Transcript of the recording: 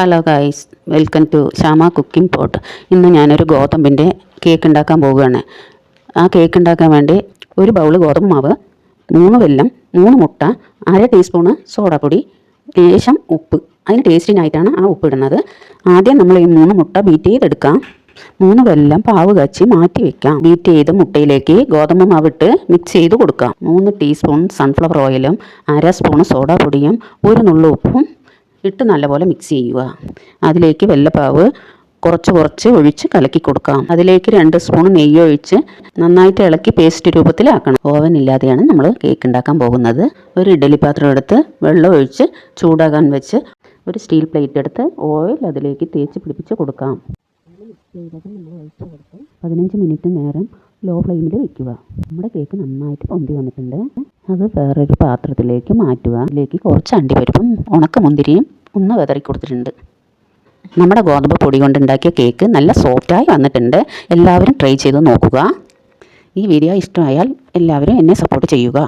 Hello guys, welcome to Shyama cooking pot. ഇന്ന് ഞാനൊരു ഗോതമ്പിൻ്റെ cake ഉണ്ടാക്കാൻ പോവുകയാണ്. ആ കേക്ക് ഉണ്ടാക്കാൻ വേണ്ടി ഒരു ബൗൾ ഗോതമ്പ് മാവ്, 3 വെല്ലം, 3 മുട്ട, 1/2 ടീസ്പൂണ് സോഡാപ്പൊടി, ലേശം ഉപ്പ്. അതിന് ടേസ്റ്റിനായിട്ടാണ് ആ ഉപ്പ് ഇടുന്നത്. ആദ്യം നമ്മൾ ഈ 3 മുട്ട ബീറ്റ് ചെയ്തെടുക്കാം. 3 വെല്ലം പാവ് കാച്ചി മാറ്റി വെക്കാം. ബീറ്റ് ചെയ്ത് മുട്ടയിലേക്ക് ഗോതമ്പ് മാവിട്ട് മിക്സ് ചെയ്ത് കൊടുക്കാം. 3 ടീസ്പൂൺ സൺഫ്ലവർ ഓയിലും 1/2 സ്പൂൺ സോഡാപ്പൊടിയും 1 നുള്ളു ഉപ്പും ഇട്ട് നല്ലപോലെ മിക്സ് ചെയ്യുക. അതിലേക്ക് വെല്ലപ്പാവ് കുറച്ച് ഒഴിച്ച് കലക്കി കൊടുക്കാം. അതിലേക്ക് 2 സ്പൂൺ നെയ്യ് ഒഴിച്ച് നന്നായിട്ട് ഇളക്കി പേസ്റ്റ് രൂപത്തിലാക്കണം. ഓവൻ ഇല്ലാതെയാണ് നമ്മൾ കേക്ക് ഉണ്ടാക്കാൻ പോകുന്നത്. ഒരു ഇഡ്ഡലി പാത്രം എടുത്ത് വെള്ളം ഒഴിച്ച് ചൂടാകാൻ വെച്ച് ഒരു സ്റ്റീൽ പ്ലേറ്റ് എടുത്ത് ഓയിൽ അതിലേക്ക് തേച്ച് പിടിപ്പിച്ച് കൊടുക്കാം. 15 മിനിറ്റ് നേരം ലോ ഫ്ലെയിമിൽ വയ്ക്കുക. നമ്മുടെ കേക്ക് നന്നായിട്ട് പൊന്തി വന്നിട്ടുണ്ട്. അത് വേറൊരു പാത്രത്തിലേക്ക് മാറ്റുക. അതിലേക്ക് കുറച്ച് അണ്ടിപ്പരിപ്പും ഉണക്കമുന്തിരിയും ഒന്ന് വിതറി കൊടുത്തിട്ടുണ്ട്. നമ്മുടെ ഗോതമ്പ് പൊടി കൊണ്ടുണ്ടാക്കിയ കേക്ക് നല്ല സോഫ്റ്റായി വന്നിട്ടുണ്ട്. എല്ലാവരും ട്രൈ ചെയ്ത് നോക്കുക. ഈ വീഡിയോ ഇഷ്ടമായാൽ എല്ലാവരും എന്നെ സപ്പോർട്ട് ചെയ്യുക.